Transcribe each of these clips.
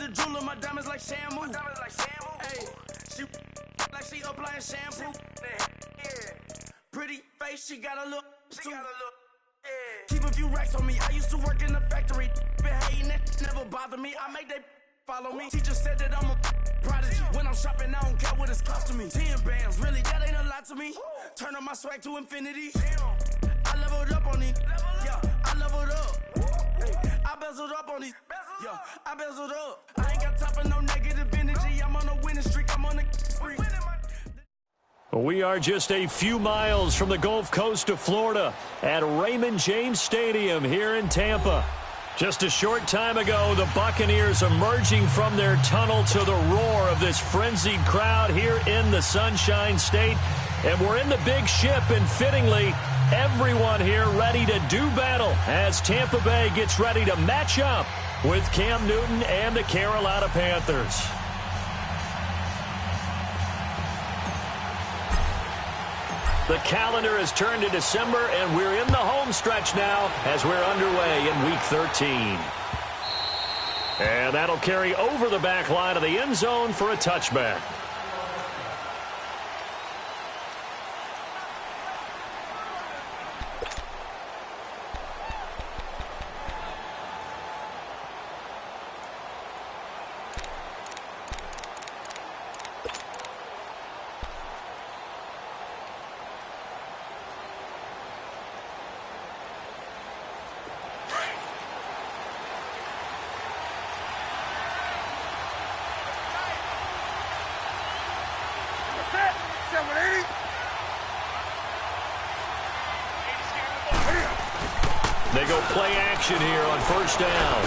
the jeweler, my diamonds like shampoo. Hey, she like she applying shampoo. Pretty face, she got a look. Keep a few racks on me. I used to work in the factory. Been hating that never bother me. I make they follow me. Teacher said that I'm a prodigy. When I'm shopping, I don't care what it's costing me. 10 bands, really, that ain't a lot to me. Turn up my swag to infinity. I leveled up on these. Yeah, I leveled up. Hey, I bezeled up on these. Yeah, I bezeled up. I ain't got time for no negative energy. I'm on a winning streak. I'm on a spree. We are just a few miles from the Gulf Coast of Florida at Raymond James Stadium here in Tampa. Just a short time ago, the Buccaneers emerging from their tunnel to the roar of this frenzied crowd here in the Sunshine State. And we're in the big ship, and fittingly, everyone here ready to do battle as Tampa Bay gets ready to match up with Cam Newton and the Carolina Panthers. The calendar has turned to December, and we're in the home stretch now as we're underway in Week 13. And that'll carry over the back line of the end zone for a touchback. They go play action here on first down.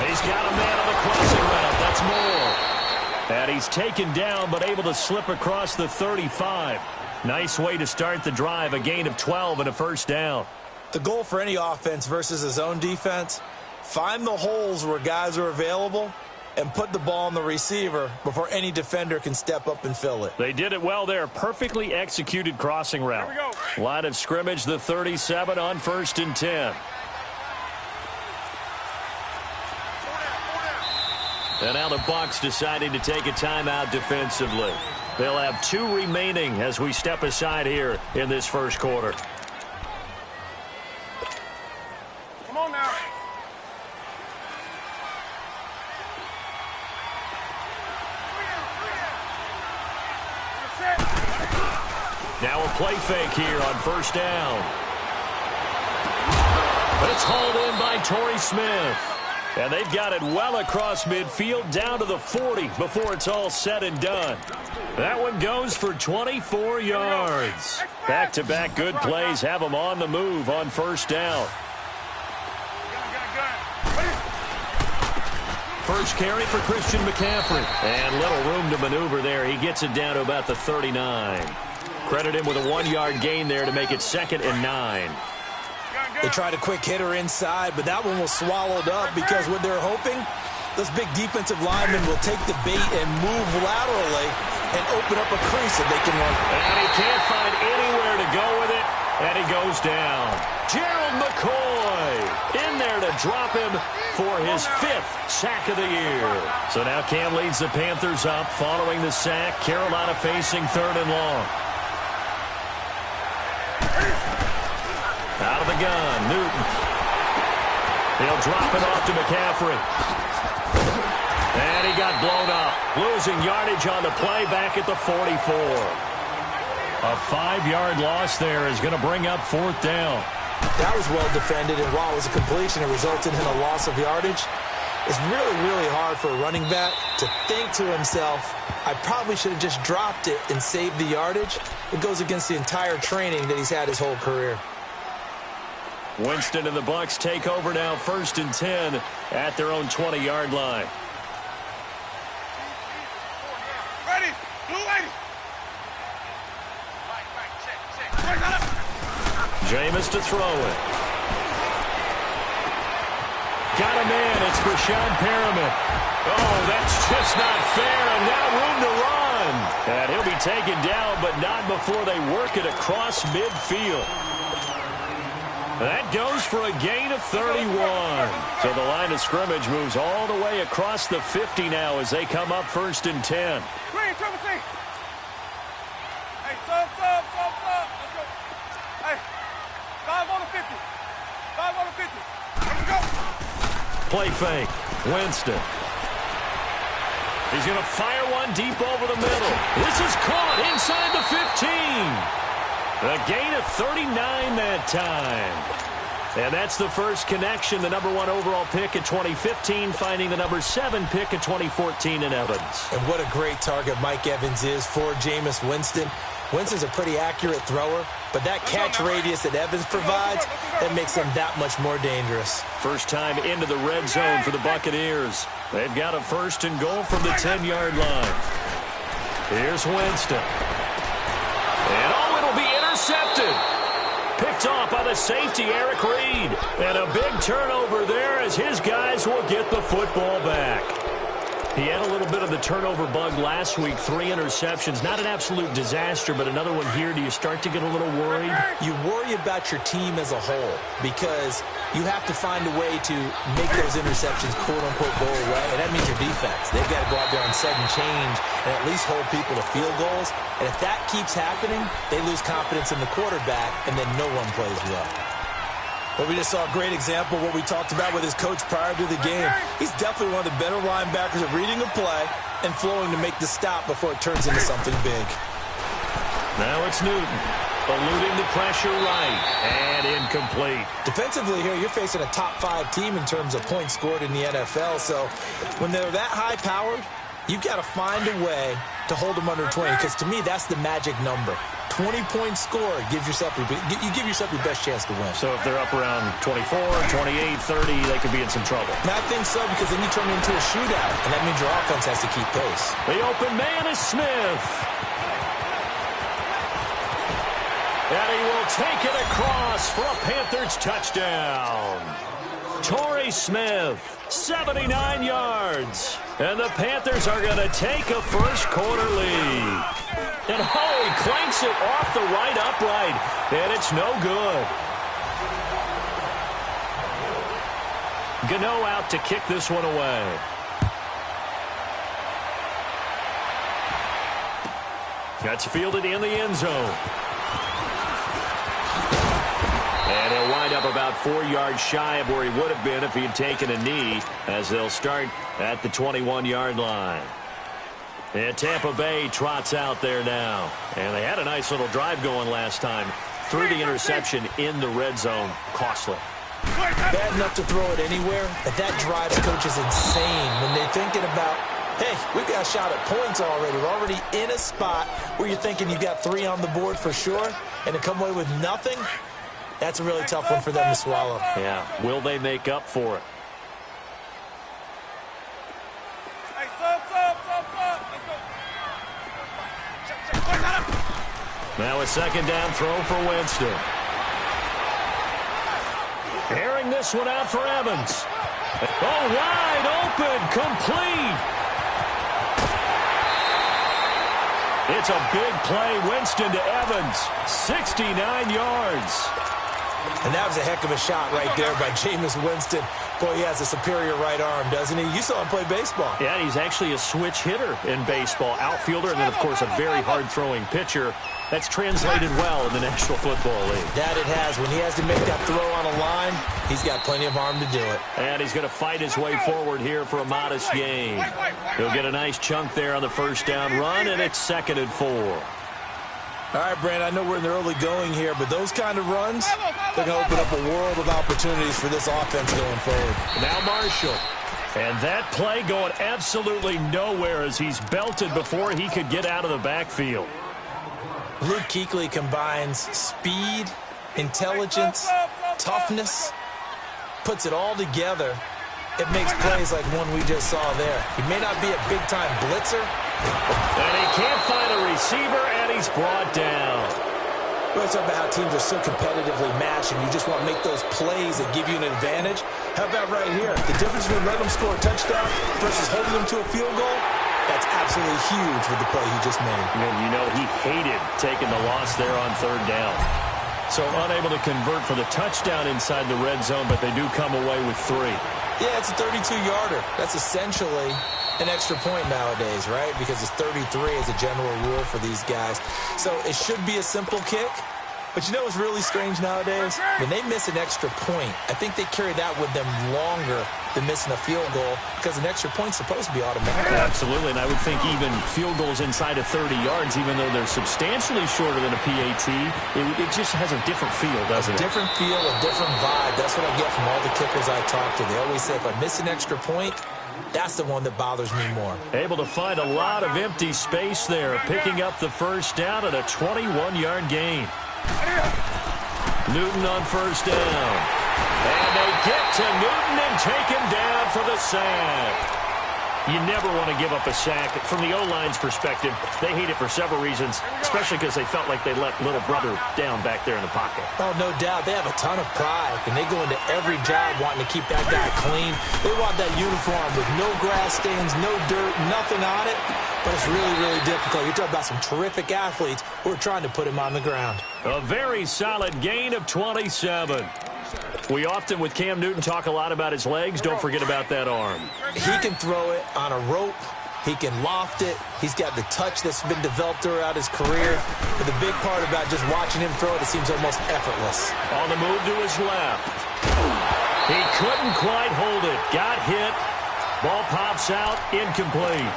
He's got a man on the crossing route. That's Moore. And he's taken down but able to slip across the 35. Nice way to start the drive, a gain of 12 and a first down. The goal for any offense versus his own defense, find the holes where guys are available and put the ball on the receiver before any defender can step up and fill it. They did it well there. Perfectly executed crossing route. Line of scrimmage, the 37 on first and 10. And now the Bucs deciding to take a timeout defensively. They'll have 2 remaining as we step aside here in this first quarter. Come on now. Now a play fake here on first down. It's hauled in by Torrey Smith. And they've got it well across midfield down to the 40 before it's all said and done. That one goes for 24 yards. Back-to-back good plays have them on the move on first down. First carry for Christian McCaffrey. And little room to maneuver there. He gets it down to about the 39. Credit him with a 1-yard gain there to make it 2nd and 9. They tried a quick hitter inside, but that one was swallowed up because what they're hoping, those big defensive linemen will take the bait and move laterally and open up a crease that they can run. And he can't find anywhere to go with it, and he goes down. Gerald McCoy in there to drop him for his 5th sack of the year. So now Cam leads the Panthers up following the sack. Carolina facing 3rd and long. Out of the gun, Newton. He'll drop it off to McCaffrey. And he got blown up. Losing yardage on the play back at the 44. A 5-yard loss there is going to bring up 4th down. That was well defended, and while it was a completion, it resulted in a loss of yardage. It's really, really hard for a running back to think to himself, I probably should have just dropped it and saved the yardage. It goes against the entire training that he's had his whole career. Winston and the Bucs take over now, 1st and 10 at their own 20-yard line. Ready, blue lady. Jameis to throw it. Got a man, it's Brashad Perriman. Oh, that's just not fair, and now room to run. And he'll be taken down, but not before they work it across midfield. That goes for a gain of 31. So the line of scrimmage moves all the way across the 50 now as they come up 1st and 10. Green, triple C. Hey, sub. Let's go. Hey, 5 on the 50. 5 on the 50. Let's go. Play fake. Winston. He's going to fire one deep over the middle. This is caught inside the 15. A gain of 39 that time. And that's the first connection. The number 1 overall pick in 2015 finding the number 7 pick in 2014 in Evans. And what a great target Mike Evans is for Jameis Winston. Winston's a pretty accurate thrower, but that catch radius that Evans provides, that makes him that much more dangerous. First time into the red zone for the Buccaneers. They've got a 1st and goal from the 10-yard line. Here's Winston. And it'll be intercepted. Picked off by the safety, Eric Reed. And a big turnover there as his guys will get the football back. He had a little bit of the turnover bug last week, 3 interceptions. Not an absolute disaster, but another one here. Do you start to get a little worried? You worry about your team as a whole because you have to find a way to make those interceptions, quote-unquote, go away, and that means your defense. They've got to go out there on sudden change and at least hold people to field goals. And if that keeps happening, they lose confidence in the quarterback, and then no one plays well. But we just saw a great example of what we talked about with his coach prior to the game. He's definitely one of the better linebackers at reading a play and flowing to make the stop before it turns into something big. Now it's Newton. Eluding the pressure right. And incomplete. Defensively here, you're facing a top 5 team in terms of points scored in the NFL. So when they're that high-powered, you've got to find a way to hold them under 20. Because to me, that's the magic number. 20 points scored, you give yourself your best chance to win. So if they're up around 24, 28, 30, they could be in some trouble. And I think so, because then you turn it into a shootout, and that means your offense has to keep pace. The open man is Smith. And he will take it across for a Panthers touchdown. Torrey Smith, 79 yards. And the Panthers are going to take a first-quarter lead. And he clanks it off the right upright. And it's no good. Gano out to kick this one away. That's fielded in the end zone. And he'll wind up about 4 yards shy of where he would have been if he had taken a knee, as they'll start at the 21-yard line. And Tampa Bay trots out there now. And they had a nice little drive going last time. Threw the interception in the red zone. Costly. Bad enough to throw it anywhere, but that drive coach is insane when they're thinking about, hey, we've got a shot at points already. We're already in a spot where you're thinking you've got 3 on the board for sure, and to come away with nothing, that's a really tough one for them to swallow. Yeah. Will they make up for it? Hey, sub. Let's go. Now a second down throw for Winston. Airing this one out for Evans. Oh, wide open, complete. It's a big play. Winston to Evans, 69 yards. And that was a heck of a shot right there by Jameis Winston. Boy, he has a superior right arm, doesn't he? You saw him play baseball. Yeah, he's actually a switch hitter in baseball. Outfielder, and then, of course, a very hard-throwing pitcher. That's translated well in the National Football League. That it has. When he has to make that throw on a line, he's got plenty of arm to do it. And he's going to fight his way forward here for a modest gain. He'll get a nice chunk there on the first down run, and it's 2nd and 4. All right, Brand, I know we're in the early going here, but those kind of runs, they're going to open up a world of opportunities for this offense going forward. Now Marshall. And that play going absolutely nowhere as he's belted before he could get out of the backfield. Luke Kuechly combines speed, intelligence, toughness, puts it all together. It makes plays like one we just saw there. He may not be a big-time blitzer. And he can't find a receiver, and he's brought down. We always talk about how teams are so competitively matched, and you just want to make those plays that give you an advantage. How about right here? The difference between letting them score a touchdown versus holding them to a field goal, that's absolutely huge with the play he just made. And you know he hated taking the loss there on 3rd down. So unable to convert for the touchdown inside the red zone, but they do come away with 3. Yeah, it's a 32-yarder. That's essentially an extra point nowadays, right? Because it's 33 as a general rule for these guys. So it should be a simple kick. But you know what's really strange nowadays? When they miss an extra point, I think they carry that with them longer than missing a field goal because an extra point's supposed to be automatic. Absolutely, and I would think even field goals inside of 30 yards, even though they're substantially shorter than a PAT, it just has a different feel, doesn't it? Different feel, a different vibe. That's what I get from all the kickers I talk to. They always say if I miss an extra point, that's the one that bothers me more. Able to find a lot of empty space there, picking up the first down at a 21-yard gain. Newton on first down. And they get to Newton and take him down for the sack. You never want to give up a sack. From the O-line's perspective, they hate it for several reasons, especially because they felt like they let little brother down back there in the pocket. Oh, no doubt. They have a ton of pride, and they go into every job wanting to keep that guy clean. They want that uniform with no grass stains, no dirt, nothing on it. But it's really, really difficult. You're talking about some terrific athletes who are trying to put him on the ground. A very solid gain of 27. We often, with Cam Newton, talk a lot about his legs. Don't forget about that arm. He can throw it on a rope. He can loft it. He's got the touch that's been developed throughout his career. But the big part about just watching him throw it, it seems almost effortless. On the move to his left. He couldn't quite hold it. Got hit. Ball pops out. Incomplete.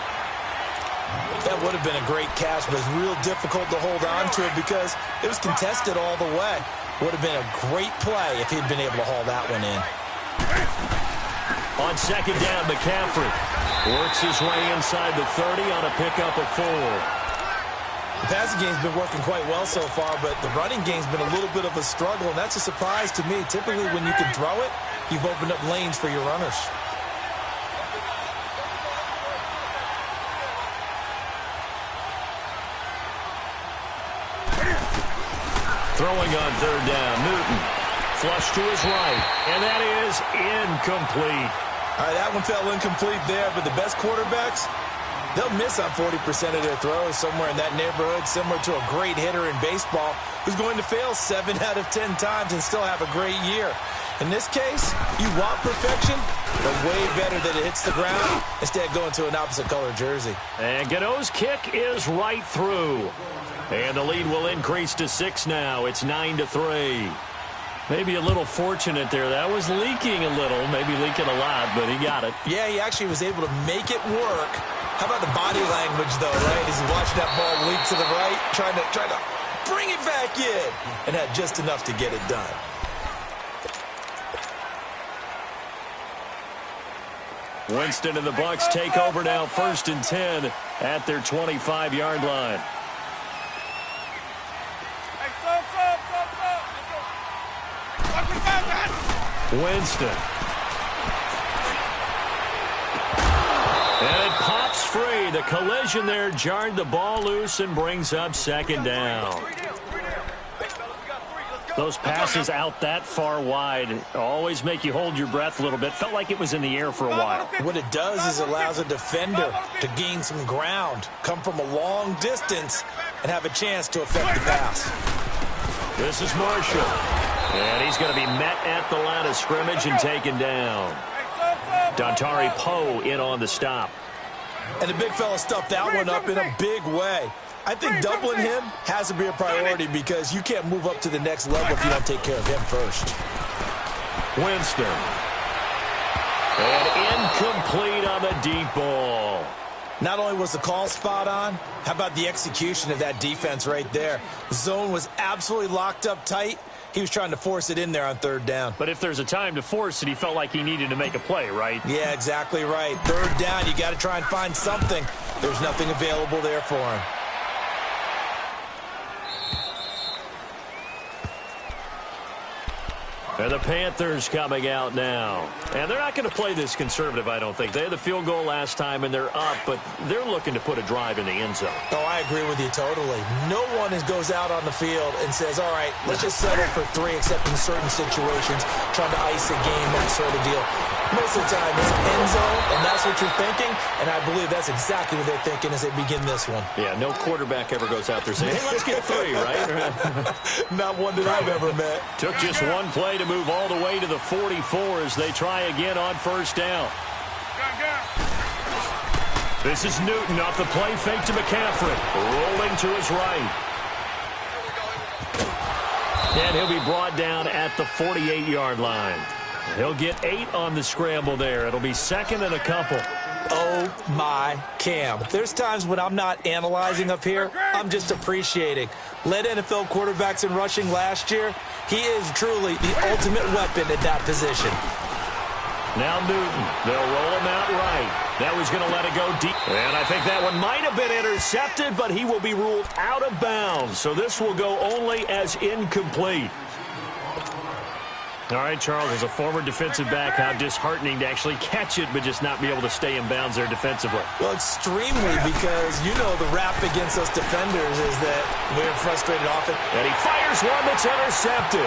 That would have been a great catch, but it's real difficult to hold on to it because it was contested all the way. Would have been a great play if he'd been able to haul that one in. On second down, McCaffrey works his way inside the 30 on a pickup of 4. The passing game's been working quite well so far, but the running game's been a little bit of a struggle, and that's a surprise to me. Typically, when you can throw it, you've opened up lanes for your runners. Throwing on third down, Newton. Flush to his right, and that is incomplete. All right, that one fell incomplete there, but the best quarterbacks, they'll miss on 40% of their throws somewhere in that neighborhood, similar to a great hitter in baseball who's going to fail 7 out of 10 times and still have a great year. In this case, you want perfection, but way better that it hits the ground instead of going to an opposite color jersey. And Gano's kick is right through. And the lead will increase to 6 now. It's 9-3. Maybe a little fortunate there. That was leaking a little, maybe leaking a lot, but he got it. Yeah, he actually was able to make it work. How about the body language, though, right? As he watched that ball leak to the right, trying to bring it back in, and had just enough to get it done. Winston and the Bucs take over now, 1st and 10 at their 25-yard line. Winston. And it pops free. The collision there jarred the ball loose and brings up 2nd down. Those passes out that far wide always make you hold your breath a little bit. Felt like it was in the air for a while. What it does is allows a defender to gain some ground, come from a long distance, and have a chance to affect the pass. This is Marshall. And he's going to be met at the line of scrimmage and taken down. Dontari Poe in on the stop. And the big fella stuffed that one up in a big way. I think doubling him has to be a priority because you can't move up to the next level if you don't take care of him first. Winston. And incomplete on the deep ball. Not only was the call spot on, how about the execution of that defense right there? The zone was absolutely locked up tight. He was trying to force it in there on 3rd down. But if there's a time to force it, he felt like he needed to make a play, right? Yeah, exactly right. 3rd down, you got to try and find something. There's nothing available there for him. And the Panthers coming out now. And they're not going to play this conservative, I don't think. They had the field goal last time, and they're up, but they're looking to put a drive in the end zone. Oh, I agree with you totally. No one goes out on the field and says, all right, let's just settle for 3, except in certain situations, trying to ice a game, that sort of deal. Most of the time, it's end zone, and that's what you're thinking, and I believe that's exactly what they're thinking as they begin this one. Yeah, no quarterback ever goes out there saying, hey, let's get 3, right? Not one that I've ever met. Took just one play to move all the way to the 44 as they try again on first down. This is Newton off the play fake to McCaffrey. Rolling to his right. And he'll be brought down at the 48-yard line. He'll get 8 on the scramble there. It'll be second and a couple. Oh, my Cam. There's times when I'm not analyzing up here. I'm just appreciating. Led NFL quarterbacks in rushing last year. He is truly the ultimate weapon at that position. Now Newton. They'll roll him out right. Now he's going to let it go deep. And I think that one might have been intercepted, but he will be ruled out of bounds. So this will go only as incomplete. All right, Charles, as a former defensive back, how disheartening to actually catch it but just not be able to stay in bounds there defensively. Well, extremely, because you know the rap against us defenders is that we're frustrated often. And he fires one that's intercepted.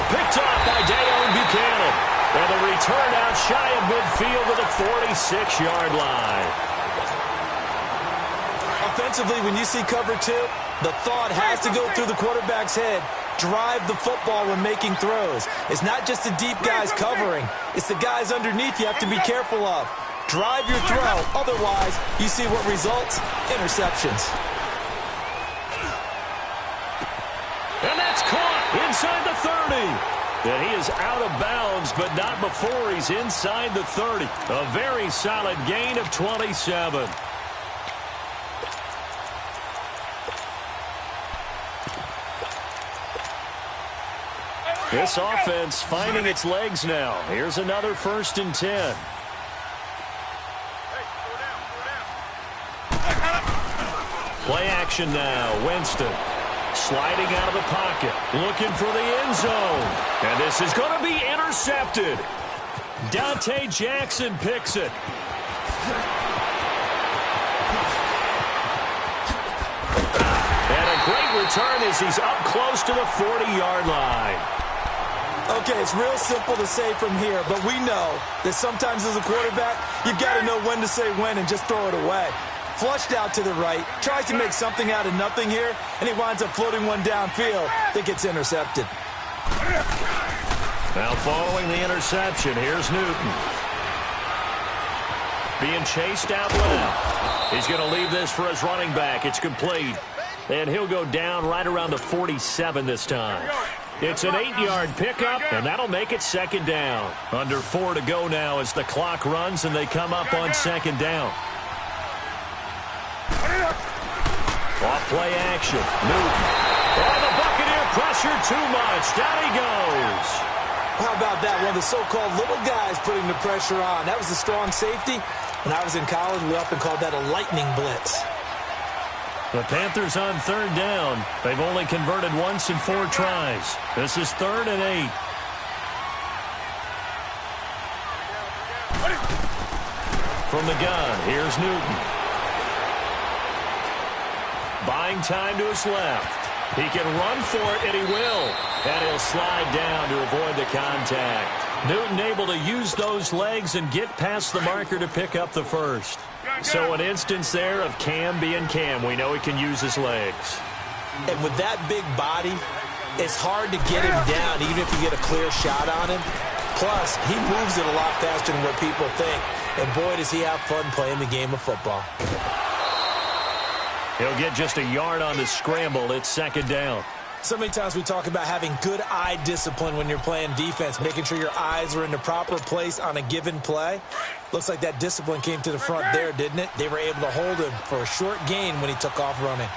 Picked off by Dayon Buchanan. And the return out shy of midfield to the 46-yard line. Offensively, when you see cover 2, the thought has to go through the quarterback's head. Drive the football when making throws. It's not just the deep guys covering. It's the guys underneath you have to be careful of. Drive your throw. Otherwise, you see what results? Interceptions. And that's caught inside the 30. And he is out of bounds, but not before he's inside the 30. A very solid gain of 27. This offense finding its legs now. Here's another 1st and 10. Play action now. Winston sliding out of the pocket, looking for the end zone. And this is going to be intercepted. Dante Jackson picks it. And a great return as he's up close to the 40-yard line. Okay, it's real simple to say from here, but we know that sometimes as a quarterback, you've got to know when to say when and just throw it away. Flushed out to the right, tries to make something out of nothing here, and he winds up floating one downfield that gets intercepted. Now following the interception, here's Newton. Being chased out left. He's going to leave this for his running back. It's complete. And he'll go down right around the 47 this time. It's an 8-yard pickup, and that'll make it second down. Under 4 to go now as the clock runs, and they come up on second down. Off play action. Newton. Oh, the Buccaneer pressure too much. Down he goes. How about that? One of the so-called little guys putting the pressure on. That was a strong safety. When I was in college, we often called that a lightning blitz. The Panthers on 3rd down. They've only converted once in 4 tries. This is 3rd and 8. From the gun, here's Newton. Buying time to his left. He can run for it, and he will. And he'll slide down to avoid the contact. Newton able to use those legs and get past the marker to pick up the first. So an instance there of Cam being Cam. We know he can use his legs. And with that big body, it's hard to get him down, even if you get a clear shot on him. Plus, he moves it a lot faster than what people think. And boy, does he have fun playing the game of football. He'll get just a yard on the scramble. It's second down. So many times we talk about having good eye discipline when you're playing defense, making sure your eyes are in the proper place on a given play. Looks like that discipline came to the front there, didn't it? They were able to hold him for a short gain when he took off running.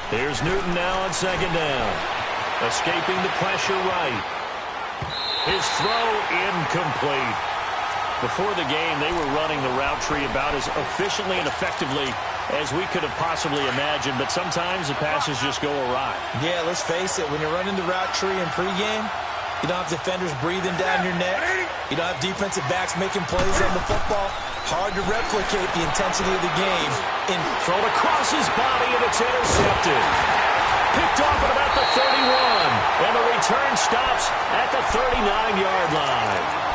Here's Newton now on second down. Escaping the pressure right. His throw incomplete. Before the game, they were running the route tree about as efficiently and effectively as we could have possibly imagined, but sometimes the passes just go awry. Yeah, let's face it, when you're running the route tree in pregame, you don't have defenders breathing down your neck. You don't have defensive backs making plays on the football. Hard to replicate the intensity of the game. Thrown across his body, and it's intercepted. Picked off at about the 31. And the return stops at the 39-yard line.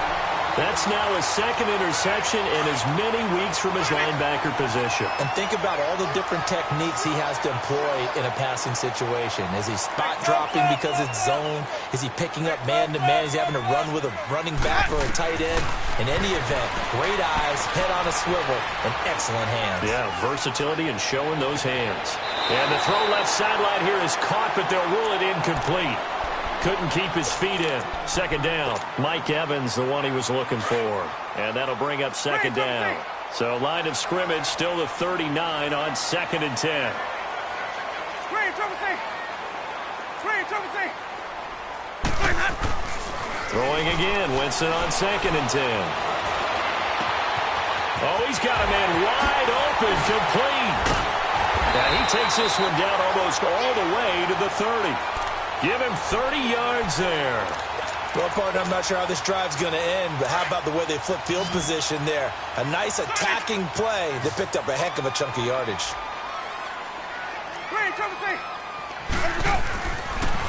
That's now his second interception in as many weeks from his linebacker position. And think about all the different techniques he has to employ in a passing situation. Is he spot dropping because it's zone? Is he picking up man-to-man? Is he having to run with a running back or a tight end? In any event, great eyes, head on a swivel, and excellent hands. Yeah, versatility and showing those hands. And the throw left sideline here is caught, but they'll rule it incomplete. Couldn't keep his feet in. Second down. Mike Evans, the one he was looking for. And that'll bring up second down. So line of scrimmage still the 39 on 2nd and 10. Throwing again. Winston on 2nd and 10. Oh, he's got a man wide open, complete. And he takes this one down almost all the way to the 30. Give him 30 yards there. Well, partner, I'm not sure how this drive's going to end, but how about the way they flip field position there? A nice attacking play that picked up a heck of a chunk of yardage.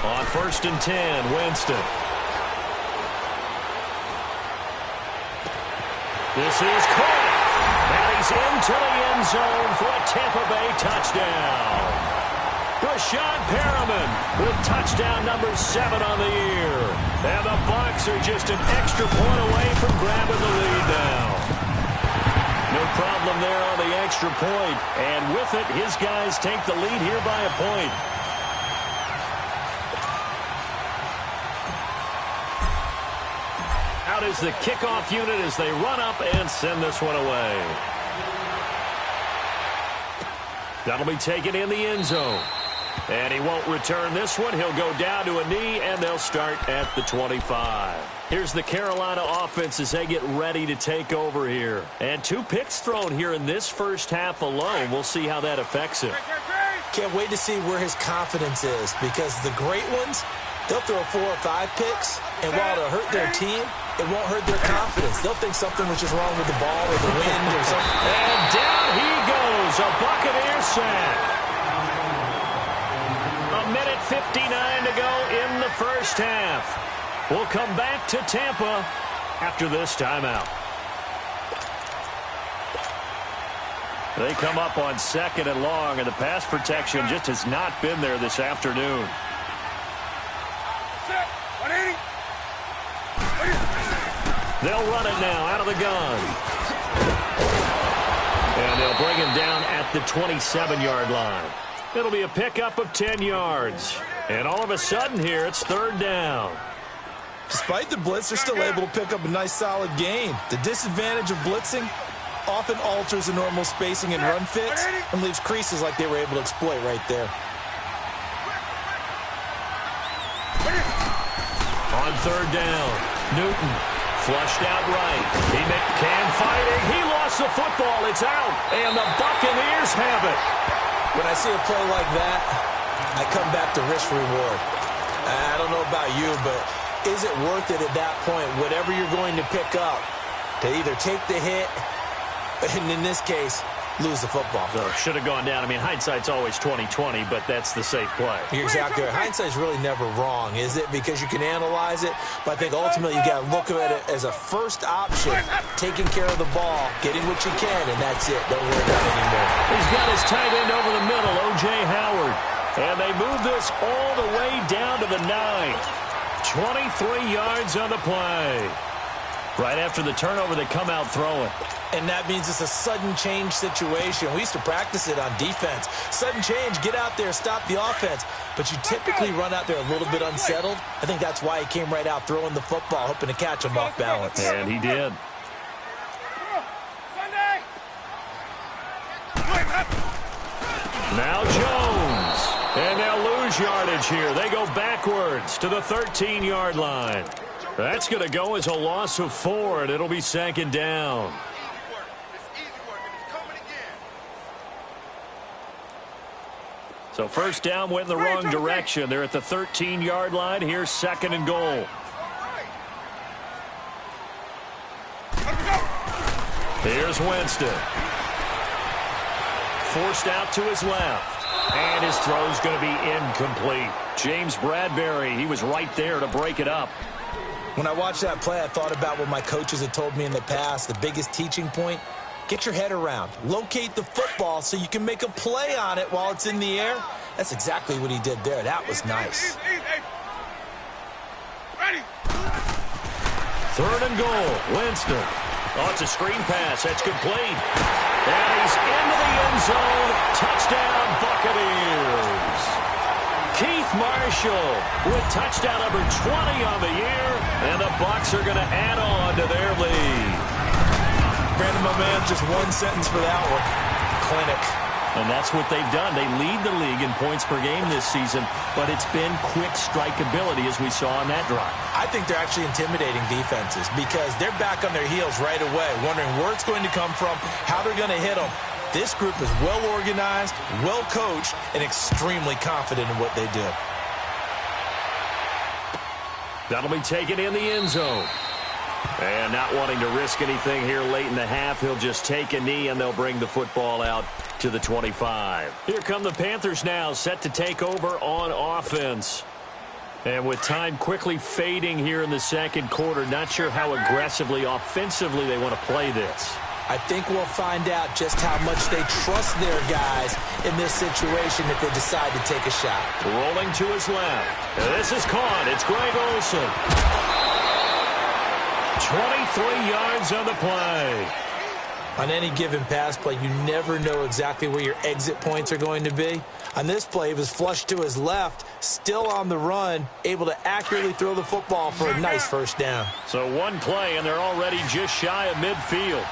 On 1st and 10, Winston. This is caught. And he's into the end zone for a Tampa Bay touchdown. Rashad Perriman with touchdown number 7 on the year. And the Bucs are just an extra point away from grabbing the lead now. No problem there on the extra point. And with it, his guys take the lead here by a point. Out is the kickoff unit as they run up and send this one away. That'll be taken in the end zone. And he won't return this one. He'll go down to a knee, and they'll start at the 25. Here's the Carolina offense as they get ready to take over here. And 2 picks thrown here in this first half alone. We'll see how that affects him. Can't wait to see where his confidence is, because the great ones, they'll throw 4 or 5 picks, and while it'll hurt their team, it won't hurt their confidence. They'll think something was just wrong with the ball or the wind or something. And down he goes, a Buccaneer sack. A minute 59 to go in the first half. We'll come back to Tampa after this timeout. They come up on 2nd and long, and the pass protection just has not been there this afternoon. They'll run it now out of the gun. And they'll bring him down at the 27-yard line. It'll be a pickup of 10 yards. And all of a sudden here, it's 3rd down. Despite the blitz, they're still able to pick up a nice, solid gain. The disadvantage of blitzing often alters the normal spacing and run fits and leaves creases like they were able to exploit right there. On 3rd down, Newton flushed out right. He McCann fighting. He lost the football. It's out. And the Buccaneers have it. When I see a play like that, I come back to risk-reward. I don't know about you, but is it worth it at that point, whatever you're going to pick up, to either take the hit, and in this case, lose the football? So should have gone down. I mean, hindsight's always 20/20, but that's the safe play. You're exactly right. Hindsight's really never wrong, is it? Because you can analyze it, but I think ultimately you got to look at it as a first option, taking care of the ball, getting what you can, and that's it. Don't worry about it anymore. He's got his tight end over the middle, O.J. Howard. And they move this all the way down to the 9. 23 yards on the play. Right after the turnover, they come out throwing. And that means it's a sudden change situation. We used to practice it on defense. Sudden change, get out there, stop the offense. But you typically run out there a little bit unsettled. I think that's why he came right out throwing the football, hoping to catch him off balance. And he did. Now Jones. And they'll lose yardage here. They go backwards to the 13-yard line. That's going to go as a loss of 4, and it'll be 2nd down. So 1st down went in the wrong direction. They're at the 13-yard line. Here's 2nd and goal. Here's Winston. Forced out to his left. And his throw's going to be incomplete. James Bradbury, he was right there to break it up. When I watched that play, I thought about what my coaches had told me in the past. The biggest teaching point, get your head around. Locate the football so you can make a play on it while it's in the air. That's exactly what he did there. That was nice. Ready. 3rd and goal, Winston. Oh, it's a screen pass. That's complete. And he's into the end zone. Touchdown, Buccaneers. Keith Marshall with touchdown number 20 on the year. And the Bucs are going to add on to their lead. Brandon, my man, just one sentence for that one. Clinic. And that's what they've done. They lead the league in points per game this season, but it's been quick strikeability as we saw on that drive. I think they're actually intimidating defenses because they're back on their heels right away, wondering where it's going to come from, how they're going to hit them. This group is well organized, well coached, and extremely confident in what they do. That'll be taken in the end zone. And not wanting to risk anything here late in the half, he'll just take a knee and they'll bring the football out to the 25. Here come the Panthers now, set to take over on offense. And with time quickly fading here in the second quarter, not sure how aggressively, offensively they want to play this. I think we'll find out just how much they trust their guys in this situation if they decide to take a shot. Rolling to his left. And this is caught. It's Greg Olsen. 23 yards on the play. On any given pass play, you never know exactly where your exit points are going to be. On this play, he was flushed to his left, still on the run, able to accurately throw the football for a nice first down. So one play, and they're already just shy of midfield.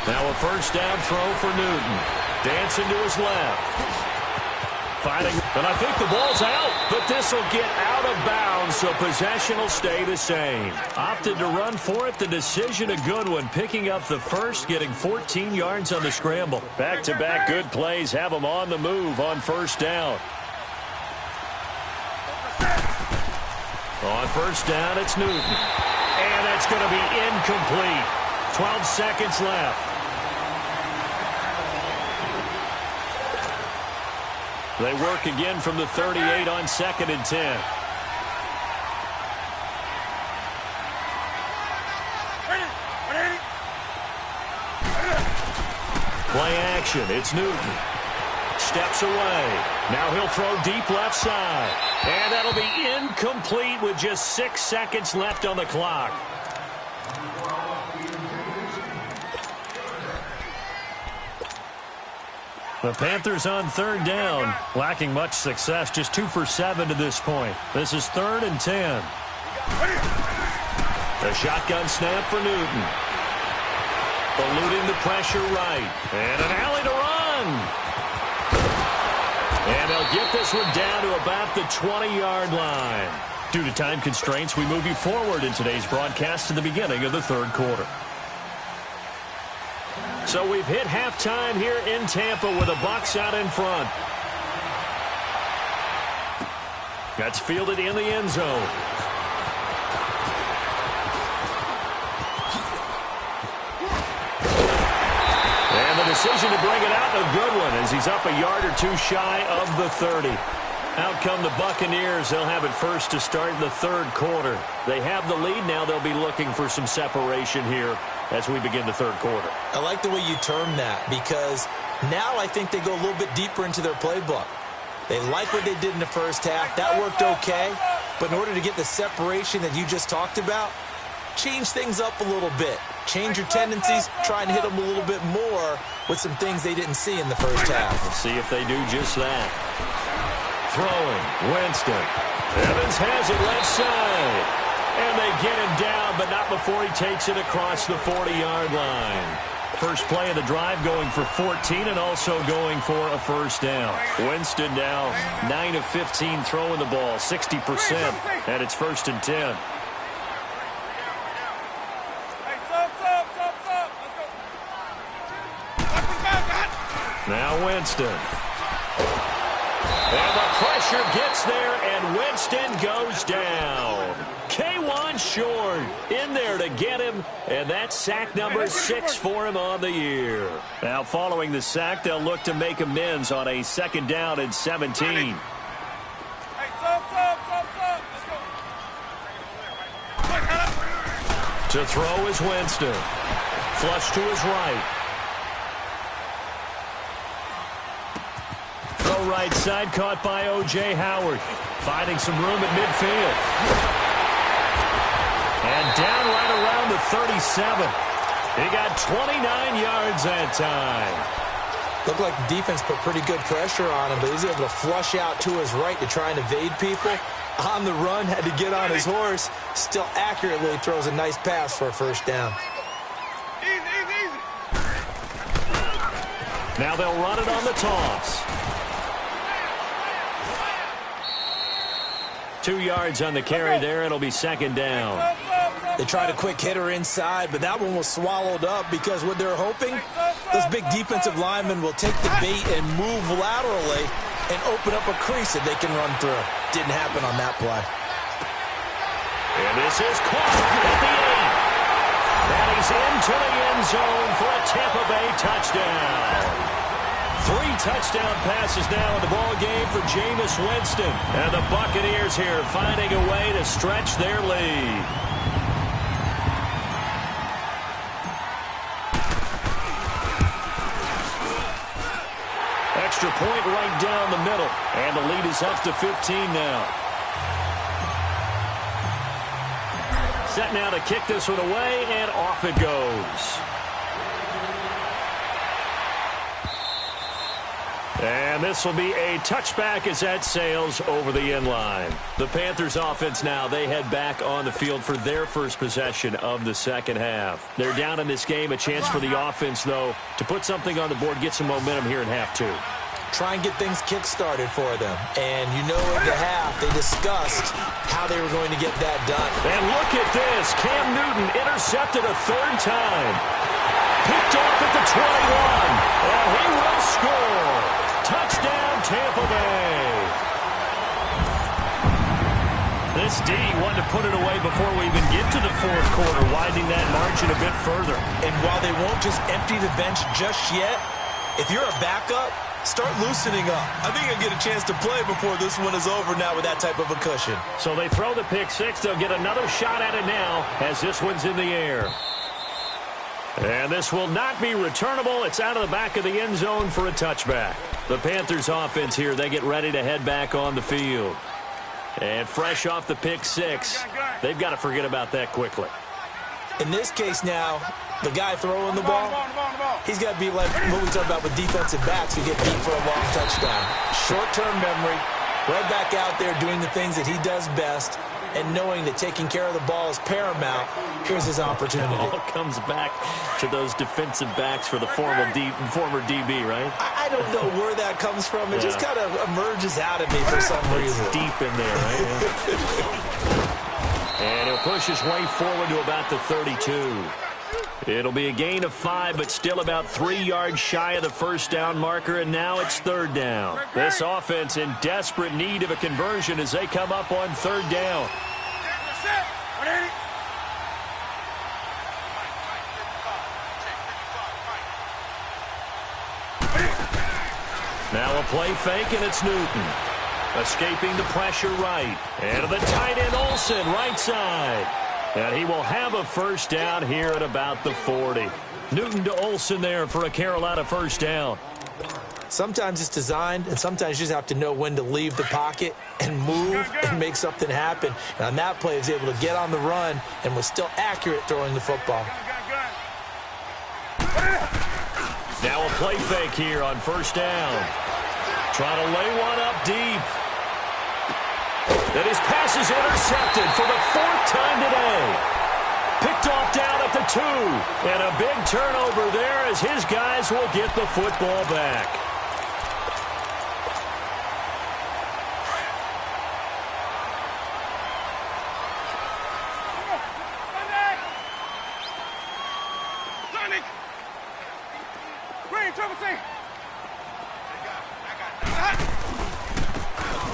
Now a first down throw for Newton. Dancing to his left. Fighting, and I think the ball's out, but this will get out of bounds, so possession will stay the same. Opted to run for it. The decision a good one, picking up the first, getting 14 yards on the scramble. Back-to-back good plays have them on the move on first down. On first down, it's Newton. And that's going to be incomplete. 12 seconds left. They work again from the 38 on 2nd and 10. Play action. It's Newton. Steps away. Now he'll throw deep left side. And that'll be incomplete with just 6 seconds left on the clock. The Panthers on 3rd down, lacking much success, just 2 for 7 to this point. This is 3rd and 10. A shotgun snap for Newton. Eluding the pressure right. And an alley to run. And they'll get this one down to about the 20-yard line. Due to time constraints, we move you forward in today's broadcast to the beginning of the 3rd quarter. So we've hit halftime here in Tampa with the Bucs out in front. That's fielded in the end zone. And the decision to bring it out, a good one, as he's up a yard or two shy of the 30. Out come the Buccaneers. They'll have it first to start in the 3rd quarter. They have the lead now. They'll be looking for some separation here as we begin the 3rd quarter. I like the way you term that because now I think they go a little bit deeper into their playbook. They like what they did in the first half. That worked okay. But in order to get the separation that you just talked about, change things up a little bit. Change your tendencies, try and hit them a little bit more with some things they didn't see in the first half. Let's see if they do just that. Throwing, Winston. Evans has it left side. And they get him down, but not before he takes it across the 40-yard line. First play of the drive going for 14 and also going for a first down. Winston now 9 of 15 throwing the ball, 60%, and it's 1st and 10. Now Winston. And the pressure gets there, and Winston goes down. K1 and short. In there to get him, and that's sack number 6 for him on the year. Now, following the sack, they'll look to make amends on a 2nd down and 17. Hey, sub. Let's go. To throw is Winston. Flush to his right. Throw right side, caught by O.J. Howard. Finding some room at midfield. And down right around the 37. He got 29 yards that time. Looked like the defense put pretty good pressure on him, but he was able to flush out to his right to try and evade people. On the run, had to get on his horse. Still accurately throws a nice pass for a 1st down. Easy. Now they'll run it on the toss. 2 yards on the carry there. It'll be 2nd down. They tried a quick hitter inside, but that one was swallowed up because what they're hoping, those big defensive linemen will take the bait and move laterally and open up a crease that they can run through. Didn't happen on that play. And this is caught at the 8. And he's into the end zone for a Tampa Bay touchdown. 3 touchdown passes now in the ball game for Jameis Winston. And the Buccaneers here finding a way to stretch their lead. Extra point right down the middle. And the lead is up to 15 now. Set now to kick this one away, and off it goes. And this will be a touchback as that sails over the end line. The Panthers offense now, they head back on the field for their first possession of the 2nd half. They're down in this game. A chance for the offense, though, to put something on the board, get some momentum here in half 2. Try and get things kick-started for them. And you know in the half, they discussed how they were going to get that done. And look at this. Cam Newton intercepted a 3rd time. Picked off at the 21. And he will score. Touchdown, Tampa Bay. This D wanted to put it away before we even get to the 4th quarter, widening that margin a bit further. And while they won't just empty the bench just yet, if you're a backup, start loosening up. I think you'll get a chance to play before this one is over now with that type of a cushion. So they throw the pick 6. They'll get another shot at it now as this one's in the air. And this will not be returnable. It's out of the back of the end zone for a touchback. The Panthers offense here, they get ready to head back on the field. And fresh off the pick 6, they've got to forget about that quickly. In this case now, the guy throwing the ball, he's got to be like what we talk about with defensive backs who get beat for a long touchdown. Short-term memory, right back out there doing the things that he does best, and knowing that taking care of the ball is paramount. Here's his opportunity. It all comes back to those defensive backs for the former DB, right? I don't know where that comes from. It just kind of emerges out of me for some reason. It's deep in there, right? And he'll push his way forward to about the 32. It'll be a gain of 5, but still about 3 yards shy of the 1st down marker, and now it's 3rd down. This offense in desperate need of a conversion as they come up on 3rd down. Now a play fake, and it's Newton. Escaping the pressure right. And to the tight end, Olsen, right side. And he will have a 1st down here at about the 40. Newton to Olsen there for a Carolina 1st down. Sometimes it's designed, and sometimes you just have to know when to leave the pocket and move and make something happen. And on that play, he was able to get on the run and was still accurate throwing the football. Now a play fake here on 1st down. Trying to lay one up deep. And his pass is intercepted for the 4th time today. Picked off down at the 2. And a big turnover there as his guys will get the football back.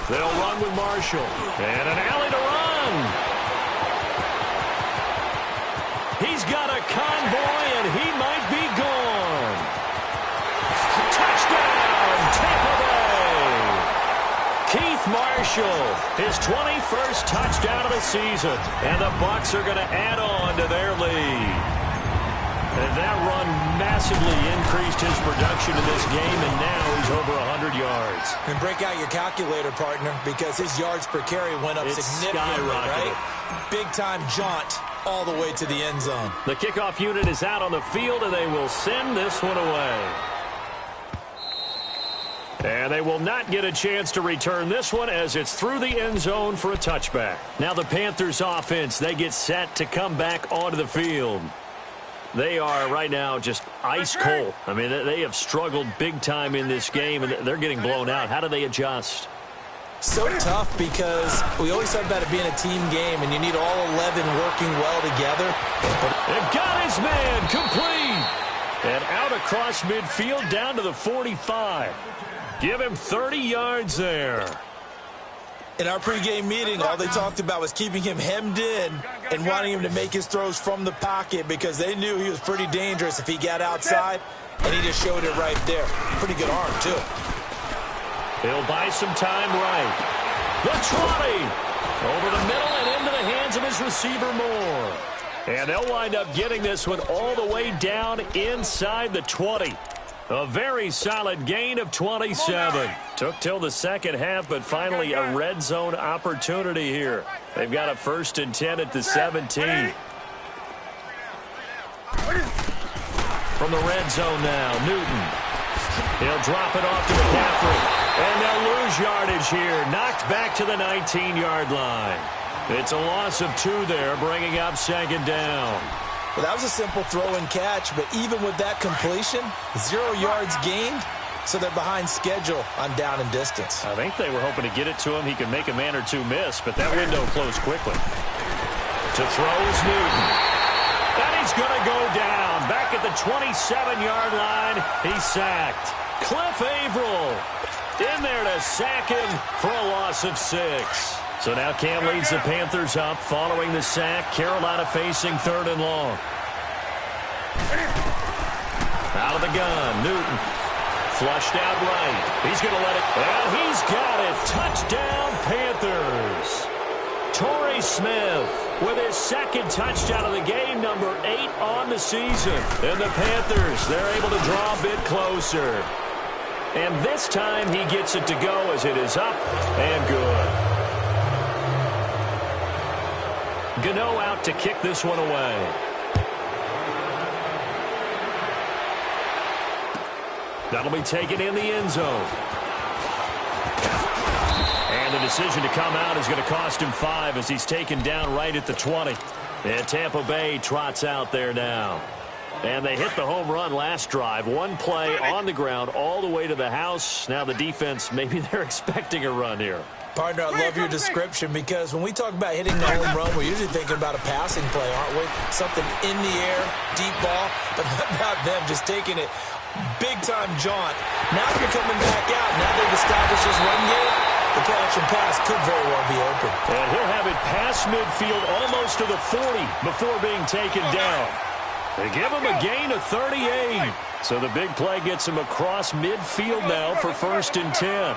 They'll run with Marshall. And an alley to run. He's got a convoy, and he might be gone. Touchdown, Tampa Bay. Keith Marshall, his 21st touchdown of the season, and the Bucs are going to add on to their lead. And that run massively increased his production in this game, and now he's over 100 yards. And break out your calculator, partner, because his yards per carry went up significantly, right? Big-time jaunt all the way to the end zone. The kickoff unit is out on the field, and they will send this one away. And they will not get a chance to return this one as it's through the end zone for a touchback. Now the Panthers offense, they get set to come back onto the field. They are right now just ice cold. I mean, they have struggled big time in this game, and they're getting blown out. How do they adjust? So tough because we always talk about it being a team game, and you need all 11 working well together. And got his man complete. And out across midfield down to the 45. Give him 30 yards there. In our pregame meeting, all they talked about was keeping him hemmed in and wanting him to make his throws from the pocket because they knew he was pretty dangerous if he got outside, and he just showed it right there. Pretty good arm, too. He'll buy some time right. The 20. Over the middle and into the hands of his receiver Moore. And they'll wind up getting this one all the way down inside the 20. A very solid gain of 27. Took till the second half, but finally a red zone opportunity here. They've got a 1st and 10 at the 17. From the red zone now, Newton. He'll drop it off to McCaffrey. And they'll lose yardage here. Knocked back to the 19-yard line. It's a loss of 2 there, bringing up 2nd down. Well, that was a simple throw and catch, but even with that completion, 0 yards gained, so they're behind schedule on down and distance. I think they were hoping to get it to him. He could make a man or two miss, but that window closed quickly. To throw is Newton. And he's going to go down. Back at the 27-yard line, he's sacked. Cliff Averill in there to sack him for a loss of 6. So now Cam leads the Panthers up following the sack. Carolina facing 3rd and long. Out of the gun, Newton. Flushed out right. He's going to let it. And he's got it. Touchdown, Panthers. Torrey Smith with his 2nd touchdown of the game, number 8 on the season. And the Panthers, they're able to draw a bit closer. And this time he gets it to go as it is up and good. Gano out to kick this one away. That'll be taken in the end zone. And the decision to come out is going to cost him 5 as he's taken down right at the 20. And Tampa Bay trots out there now. And they hit the home run last drive. 1 play on the ground all the way to the house. Now the defense, maybe they're expecting a run here. Partner, I love your description because when we talk about hitting the home run, we're usually thinking about a passing play, aren't we? Something in the air, deep ball, but not about them just taking it big-time jaunt. Now you're coming back out. Now they've established this run game. The play-action pass could very well be open. And he'll have it past midfield almost to the 40 before being taken down. They give him a gain of 38. So the big play gets him across midfield now for 1st and 10.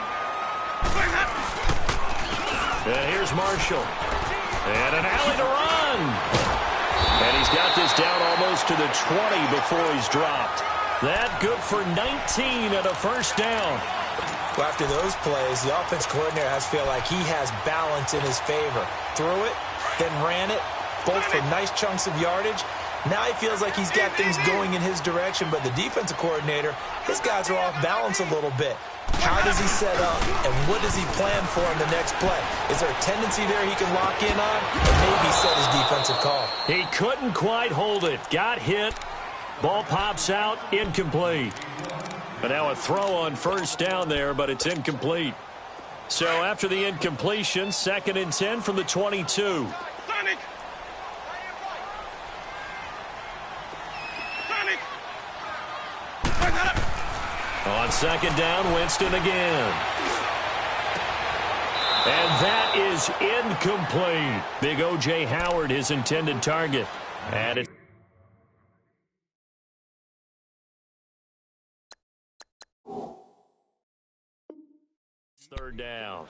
And here's Marshall. And an alley to run. And he's got this down almost to the 20 before he's dropped. That good for 19 and a 1st down. Well, after those plays, the offense coordinator has to feel like he has balance in his favor. Threw it, then ran it, both for nice chunks of yardage. Now he feels like he's got things going in his direction, but the defensive coordinator, his guys are off balance a little bit. How does he set up, and what does he plan for in the next play? Is there a tendency there he can lock in on, and maybe set his defensive call? He couldn't quite hold it. Got hit. Ball pops out. Incomplete. But now a throw on 1st down there, but it's incomplete. So after the incompletion, 2nd and 10 from the 22. On 2nd down, Winston again. And that is incomplete. Big O.J. Howard, his intended target. And it's Third down.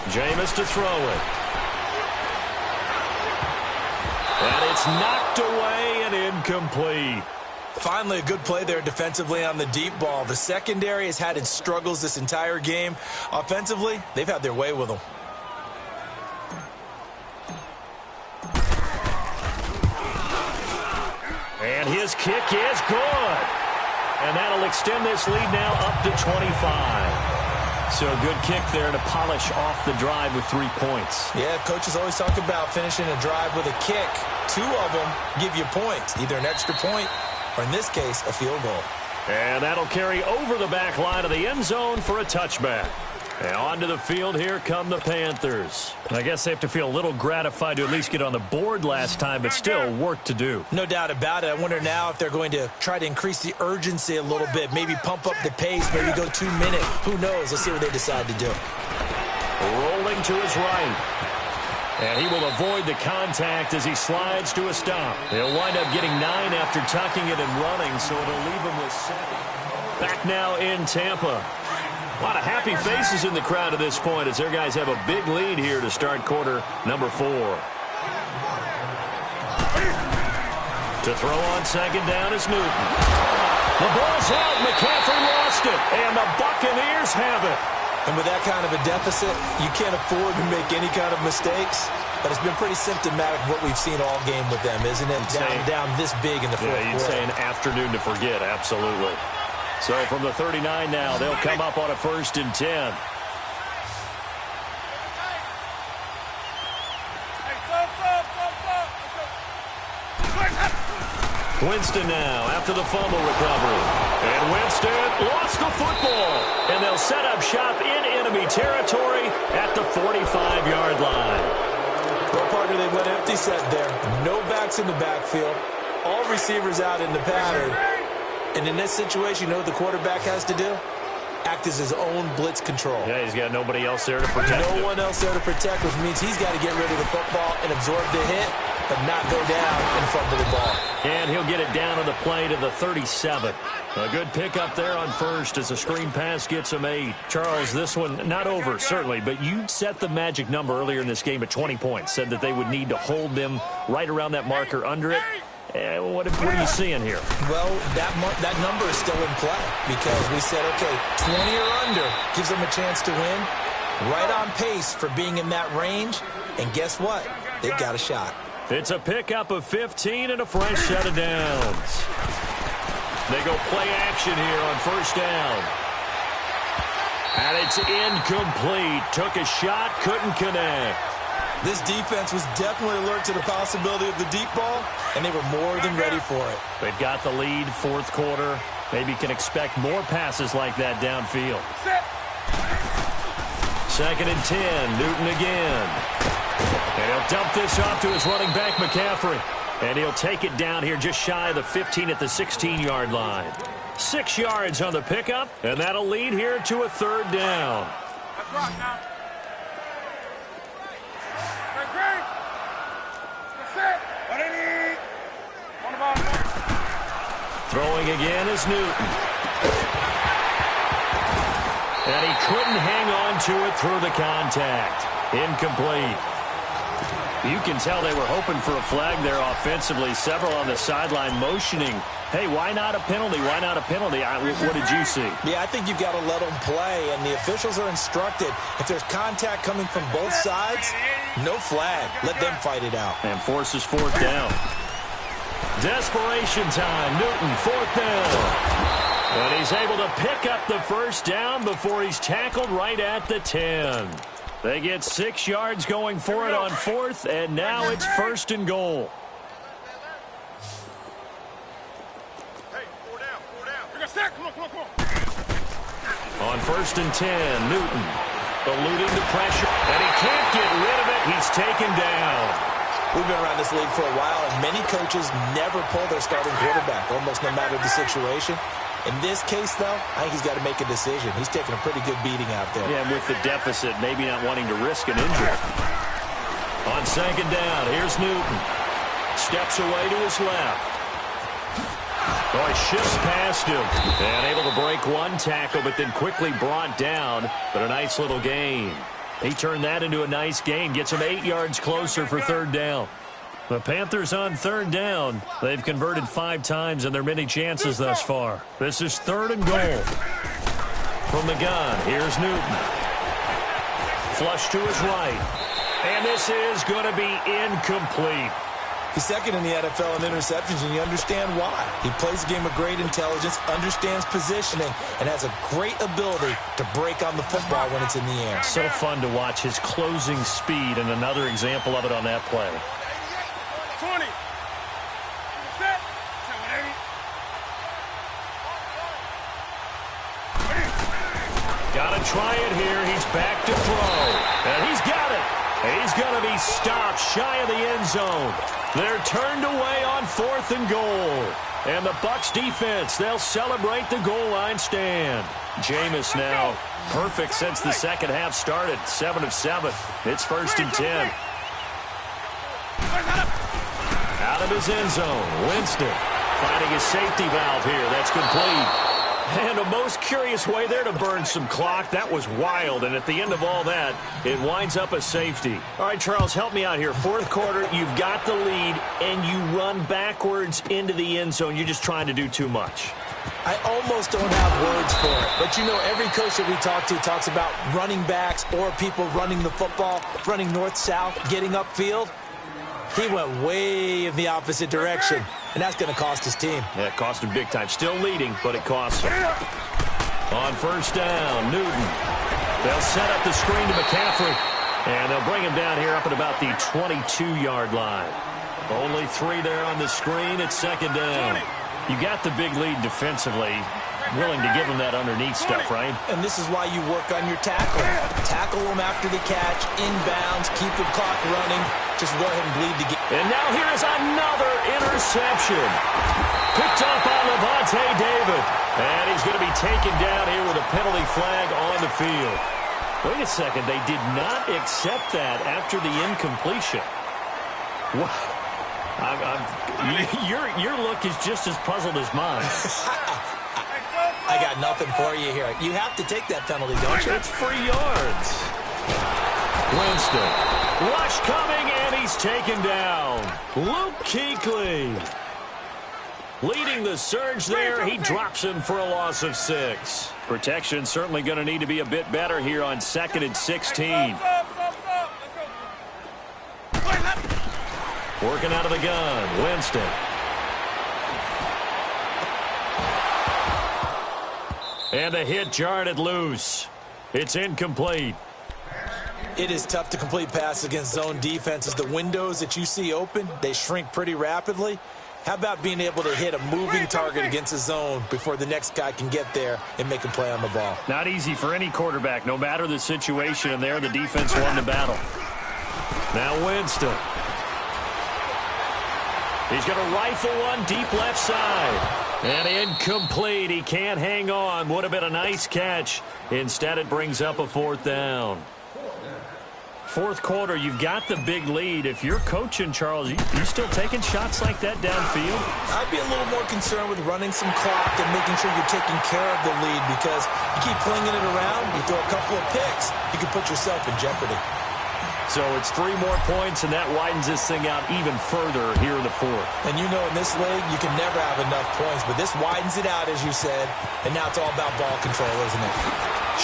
Jameis to throw it. And it's knocked away and incomplete. Finally, a good play there defensively on the deep ball. The secondary has had its struggles this entire game. Offensively, they've had their way with them. And his kick is good. And that'll extend this lead now up to 25. So a good kick there to polish off the drive with 3 points. Yeah, coaches always talk about finishing a drive with a kick. 2 of them give you points, either an extra point or, in this case, a field goal. And that'll carry over the back line of the end zone for a touchback. And onto the field, here come the Panthers. I guess they have to feel a little gratified to at least get on the board last time, but still work to do. No doubt about it. I wonder now if they're going to try to increase the urgency a little bit, maybe pump up the pace, maybe go 2 minutes. Who knows? Let's see what they decide to do. Rolling to his right. And he will avoid the contact as he slides to a stop. He'll wind up getting 9 after tucking it and running, so it'll leave him with 7. Back now in Tampa. A lot of happy faces in the crowd at this point as their guys have a big lead here to start quarter number 4. To throw on second down is Newton. The ball's out. McCaffrey lost it. And the Buccaneers have it. And with that kind of a deficit, you can't afford to make any kind of mistakes. But it's been pretty symptomatic of what we've seen all game with them, isn't it? Down this big in the fourth quarter. Yeah, you'd say an afternoon to forget. Absolutely. So from the 39 now, they'll come up on a 1st and 10. Winston now after the fumble recovery. And Winston lost the football. And they'll set up shop in enemy territory at the 45-yard line. Well, partner, they went empty set there. No backs in the backfield. All receivers out in the pattern. And in this situation, you know what the quarterback has to do? Act as his own blitz control. Yeah, he's got nobody else there to protect him. No one else there to protect, which means he's got to get rid of the football and absorb the hit, but not go down and fumble the ball. And he'll get it down on the play to the 37. A good pickup there on first as a screen pass gets him 8. Charles, this one not over, certainly, but you set the magic number earlier in this game at 20 points. Said that they would need to hold them right around that marker under it. What are you seeing here? Well, that number is still in play because we said, okay, 20 or under gives them a chance to win. Right on pace for being in that range. And guess what? They've got a shot. It's a pickup of 15 and a fresh set of downs. They go play action here on 1st down. And it's incomplete. Took a shot, couldn't connect. This defense was definitely alert to the possibility of the deep ball, and they were more than ready for it. They've got the lead, 4th quarter. Maybe can expect more passes like that downfield. 2nd and 10, Newton again. And he'll dump this off to his running back, McCaffrey. And he'll take it down here just shy of the 15 at the 16-yard line. 6 yards on the pickup, and that'll lead here to a 3rd down. Let's rock now. Throwing again is Newton. And he couldn't hang on to it through the contact. Incomplete. You can tell they were hoping for a flag there offensively. Several on the sideline motioning, hey, why not a penalty? Why not a penalty? What did you see? Yeah, I think you've got to let them play, and the officials are instructed. If there's contact coming from both sides, no flag. Let them fight it out. And forces 4th down. Desperation time. Newton, 4th down. And he's able to pick up the 1st down before he's tackled right at the 10. They get 6 yards going for it on 4th, and now it's 1st and goal. Hey, 4 down. Come on. On 1st and 10, Newton. eluding the pressure, and he can't get rid of it. He's taken down. We've been around this league for a while, and many coaches never pull their starting quarterback, almost no matter the situation. In this case, though, I think he's got to make a decision. He's taking a pretty good beating out there. Yeah, and with the deficit, maybe not wanting to risk an injury. On second down, here's Newton. Steps away to his left. Oh, he shifts past him. And able to break one tackle, but then quickly brought down. But a nice little gain. He turned that into a nice gain. Gets him 8 yards closer for third down. The Panthers on third down. They've converted 5 times in their many chances thus far. This is 3rd and goal. From the gun, here's Newton. Flush to his right. And this is going to be incomplete. He's second in the NFL in interceptions, and you understand why. He plays a game of great intelligence, understands positioning, and has a great ability to break on the football when it's in the air. So fun to watch his closing speed, and another example of it on that play. 20. Set. Got to try it here. He's back to throw. And he's got it. He's going to be stopped shy of the end zone. They're turned away on 4th and goal. And the Bucs defense, they'll celebrate the goal line stand. Jameis now perfect since the second half started. 7 of 7. It's 1st and 10. Out of his end zone, Winston finding his safety valve here. That's complete. And a most curious way there to burn some clock. That was wild, and at the end of all that, it winds up a safety. All right, Charles, help me out here. 4th quarter, you've got the lead, and you run backwards into the end zone. You're just trying to do too much. I almost don't have words for it. But, you know, every coach that we talk to talks about running backs or people running the football, running north-south, getting upfield. He went way in the opposite direction, and that's going to cost his team. Yeah, it cost him big time. Still leading, but it costs him. On 1st down, Newton. They'll set up the screen to McCaffrey, and they'll bring him down here up at about the 22-yard line. Only 3 there on the screen. It's 2nd down. You got the big lead defensively. Willing to give him that underneath stuff, right? And this is why you work on your tackle. Tackle them after the catch, inbounds, keep the clock running. Just go ahead and bleed the game. And now here is another interception. Picked up by Levante David. And he's going to be taken down here with a penalty flag on the field. Wait a second. They did not accept that after the incompletion. Wow. Your look is just as puzzled as mine. I got nothing for you here. You have to take that penalty, don't you? It's free yards. Winston. Rush coming, and he's taken down. Luke Kuechly. Leading the surge there. He drops him for a loss of 6. Protection certainly going to need to be a bit better here on 2nd and 16. Working out of the gun. Winston. And the hit jarred it loose. It's incomplete. It is tough to complete passes against zone defenses. The windows that you see open, they shrink pretty rapidly. How about being able to hit a moving target against a zone before the next guy can get there and make a play on the ball? Not easy for any quarterback, no matter the situation. And there, the defense won the battle. Now Winston. He's going to rifle one deep left side. And incomplete. He can't hang on. Would have been a nice catch. Instead, it brings up a 4th down. 4th quarter, you've got the big lead. If you're coaching, Charles, you still taking shots like that downfield? I'd be a little more concerned with running some clock and making sure you're taking care of the lead, because you keep flinging it around, you throw a couple of picks, you can put yourself in jeopardy. So it's 3 more points, and that widens this thing out even further here in the 4th. And you know, in this league, you can never have enough points, but this widens it out, as you said, and now it's all about ball control, isn't it?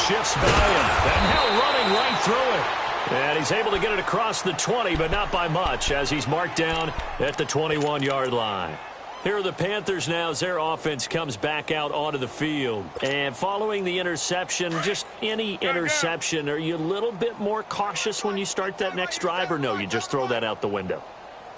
Shifts by him, and now running right through it. And he's able to get it across the 20, but not by much, as he's marked down at the 21-yard line. Here are the Panthers now as their offense comes back out onto the field. And following the interception, just any interception, are you a little bit more cautious when you start that next drive, or no, you just throw that out the window?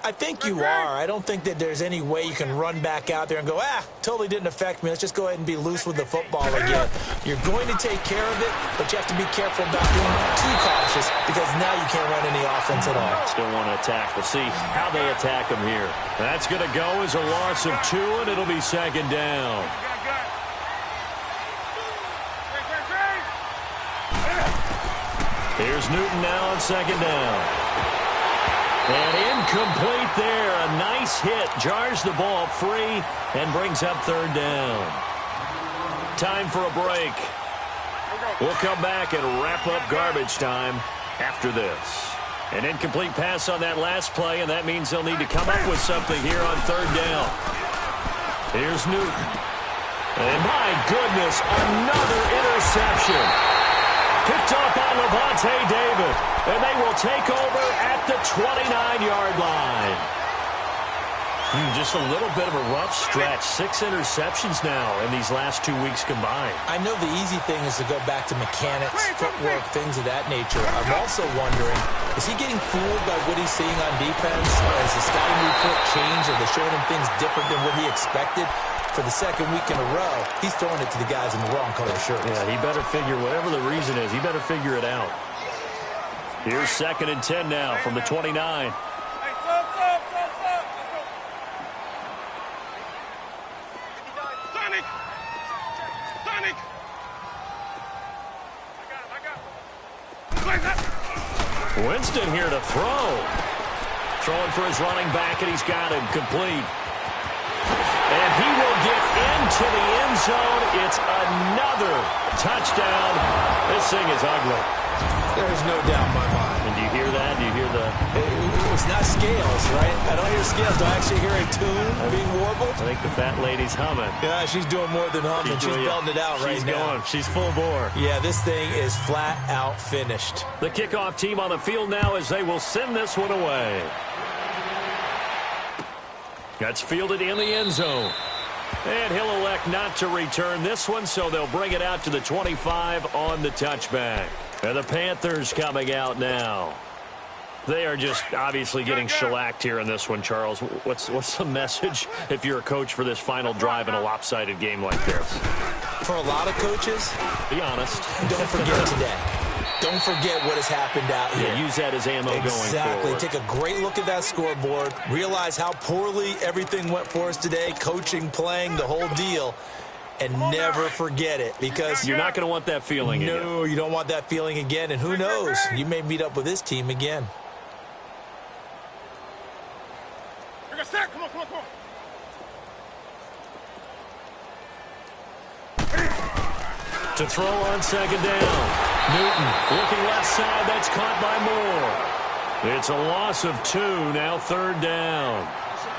I think you are. I don't think that there's any way you can run back out there and go, totally didn't affect me. Let's just go ahead and be loose with the football again. You're going to take care of it, but you have to be careful about being too cautious because now you can't run any offense at all. Still want to attack. We'll see how they attack him here. That's going to go as a loss of 2, and it'll be second down. Here's Newton now on second down. And incomplete there. A nice hit. Jars the ball free and brings up third down. Time for a break. We'll come back and wrap up garbage time after this. An incomplete pass on that last play, and that means they'll need to come up with something here on third down. Here's Newton. And my goodness, another interception. Picked up by Levante David. And they will take over at the 29-yard line. Just a little bit of a rough stretch. 6 interceptions now in these last 2 weeks combined. I know the easy thing is to go back to mechanics, footwork, things of that nature. I'm also wondering, is he getting fooled by what he's seeing on defense? Or has the scouting report changed? Or they're showing him things different than what he expected? For the second week in a row, he's throwing it to the guys in the wrong color shirts. Yeah, he better figure, whatever the reason is, he better figure it out. Here's 2nd and 10 now from the 29. Hey, stop. Sonic! I got him. Winston here to throw. Throwing for his running back, and he's got him complete. And he will get into the end zone. It's another touchdown. This thing is ugly. There's no doubt in my mind. And do you hear that? Do you hear the... It's not scales, right? I don't hear scales. Do I actually hear a tune being warbled? I think the fat lady's humming. Yeah, she's doing more than humming. She's belting it out right now. She's going. She's full bore. Yeah, this thing is flat out finished. The kickoff team on the field now as they will send this one away. That's fielded in the end zone. And he'll elect not to return this one, so they'll bring it out to the 25 on the touchback. And the Panthers coming out now. They are just obviously getting shellacked here in this one, Charles. What's the message if you're a coach for this final drive in a lopsided game like this? For a lot of coaches, be honest. Don't forget today. Don't forget what has happened out here. Yeah, use that as ammo going forward. Exactly. Take a great look at that scoreboard. Realize how poorly everything went for us today. Coaching, playing, the whole deal. And never forget it, because you're not going to want that feeling again. No, you don't want that feeling again. And who knows? You may meet up with this team again. Come on. To throw on second down. Newton looking left side. That's caught by Moore. It's a loss of 2. Now third down.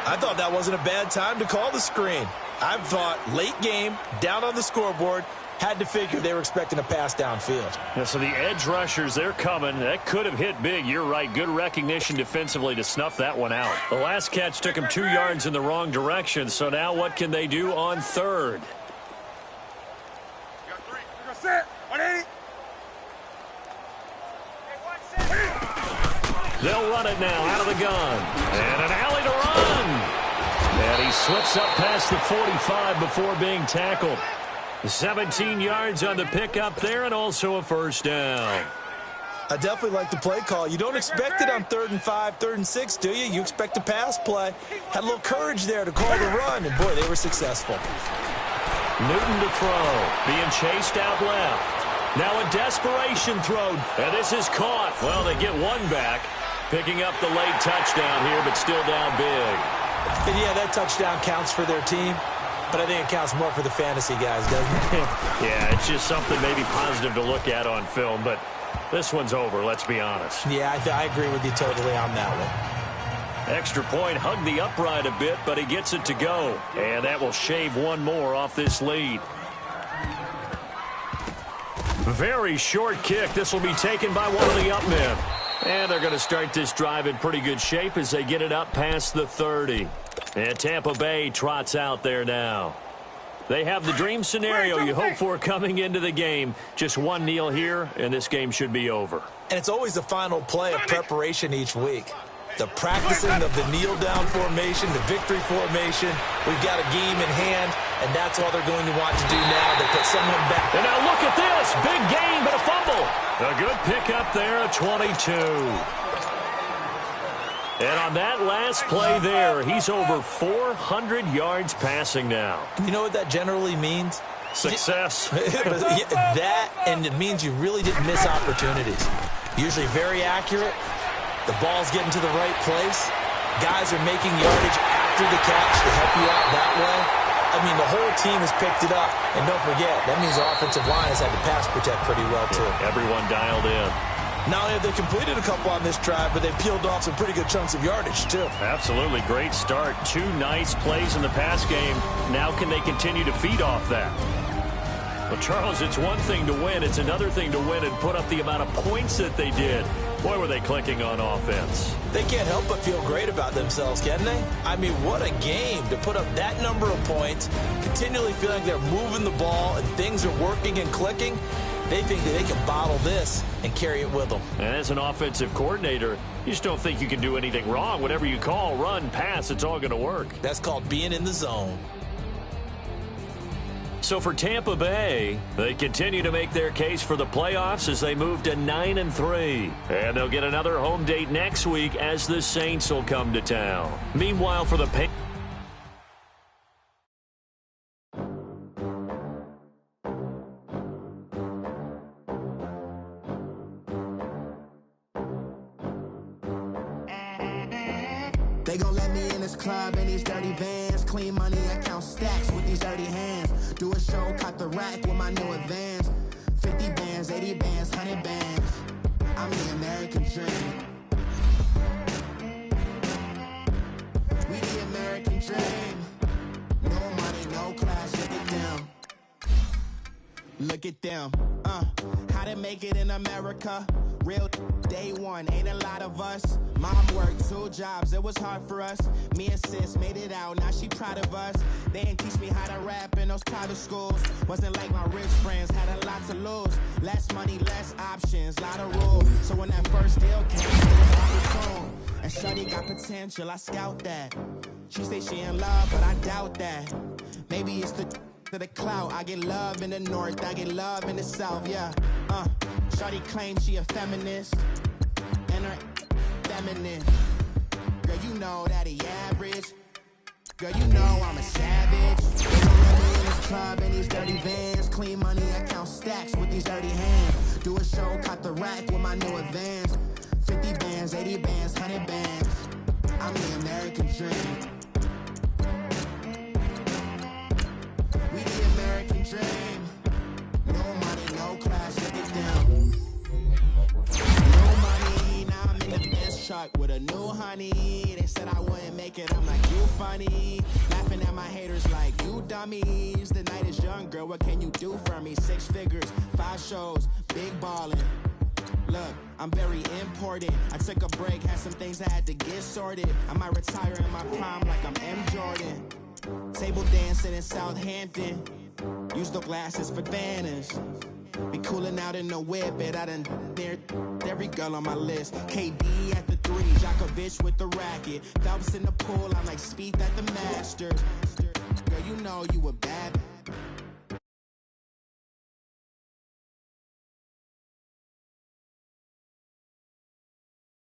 I thought that wasn't a bad time to call the screen. I thought late game, down on the scoreboard, had to figure they were expecting a pass downfield. Yeah, so the edge rushers, they're coming. That could have hit big. You're right. Good recognition defensively to snuff that one out. The last catch took him 2 yards in the wrong direction. So now what can they do on third? You got 3. You're going to set. 180. They'll run it now out of the gun. And an alley to run. And he slips up past the 45 before being tackled. 17 yards on the pickup there, and also a first down. I definitely like the play call. You don't expect it on 3rd and 5, 3rd and 6, do you? You expect a pass play. Had a little courage there to call the run, and boy, they were successful. Newton to throw, being chased out left. Now a desperation throw, and this is caught. Well, they get one back, picking up the late touchdown here, but still down big. And yeah, that touchdown counts for their team. But I think it counts more for the fantasy guys, doesn't it? Yeah, it's just something maybe positive to look at on film, but this one's over, let's be honest. Yeah, I agree with you totally on that one. Extra point, hugged the upright a bit, but he gets it to go. And that will shave one more off this lead. Very short kick. This will be taken by one of the up men. And they're going to start this drive in pretty good shape as they get it up past the 30. And Tampa Bay trots out there now. They have the dream scenario you hope for coming into the game. Just one kneel here, and this game should be over. And it's always the final play of preparation each week. The practicing of the kneel-down formation, the victory formation. We've got a game in hand, and that's all they're going to want to do now. They put someone back. And now look at this. Big gain, but a fumble. A good pickup there at 22. And on that last play there, he's over 400 yards passing now. You know what that generally means? Success. That, and it means you really didn't miss opportunities. Usually very accurate. The ball's getting to the right place. Guys are making yardage after the catch to help you out that way. I mean, the whole team has picked it up. And don't forget, that means the offensive line has had to pass protect pretty well, too. Everyone dialed in. Not only have they completed a couple on this drive, but they've peeled off some pretty good chunks of yardage, too. Absolutely. Great start. 2 nice plays in the pass game. Now can they continue to feed off that? Well, Charles, it's one thing to win. It's another thing to win and put up the amount of points that they did. Boy, were they clicking on offense. They can't help but feel great about themselves, can they? I mean, what a game to put up that number of points, continually feeling like they're moving the ball and things are working and clicking. They think that they can bottle this and carry it with them. And as an offensive coordinator, you just don't think you can do anything wrong. Whatever you call, run, pass, it's all going to work. That's called being in the zone. So for Tampa Bay, they continue to make their case for the playoffs as they move to 9-3. And they'll get another home date next week as the Saints will come to town. Meanwhile, for the They gon' let me in this club in these dirty vans. Clean money, I count stacks with these dirty hands. Do a show, cut the rack with my new advance. 50 bands, 80 bands, 100 bands. I'm the American dream. We the American dream. No money, no class, look at them. Look at them. How to make it in America. Real day one, ain't a lot of us. Mom worked 2 jobs, it was hard for us. Me and sis made it out, now she proud of us. They didn't teach me how to rap in those private schools. Wasn't like my rich friends, had a lot to lose. Less money, less options, lot of rules. So when that first deal came, it was opportune. And shawty got potential, I scout that. She say she in love, but I doubt that. Maybe it's the clout. I get love in the north, I get love in the south, yeah. Shawty claims she a feminist, and her feminine. Girl, you know that he average. Girl, you know I'm a savage. They gon' let me in this club in these dirty vans. Clean money, I count stacks with these dirty hands. Do a show, cut the rack with my new advance. 50 bands, 80 bands, 100 bands. I'm the American dream. We the American dream. No money, no class, look at them. No money, now I'm in the Benz truck with a new honey. They said I wouldn't make it, I'm like, you funny. Laughing at my haters like, you dummies. The night is young, girl, what can you do for me? 6 figures, 5 shows, big ballin'. Look, I'm very important. I took a break, had some things I had to get sorted. I might retire in my prime like I'm M. Jordan. Table dancing in Southampton. Use the glasses for banners. Be cooling out in the whip, but I done dared every girl on my list. KD at the 3, Djokovic with the racket. Phelps in the pool, I'm like Speed at the Masters. Girl, you know you a bad.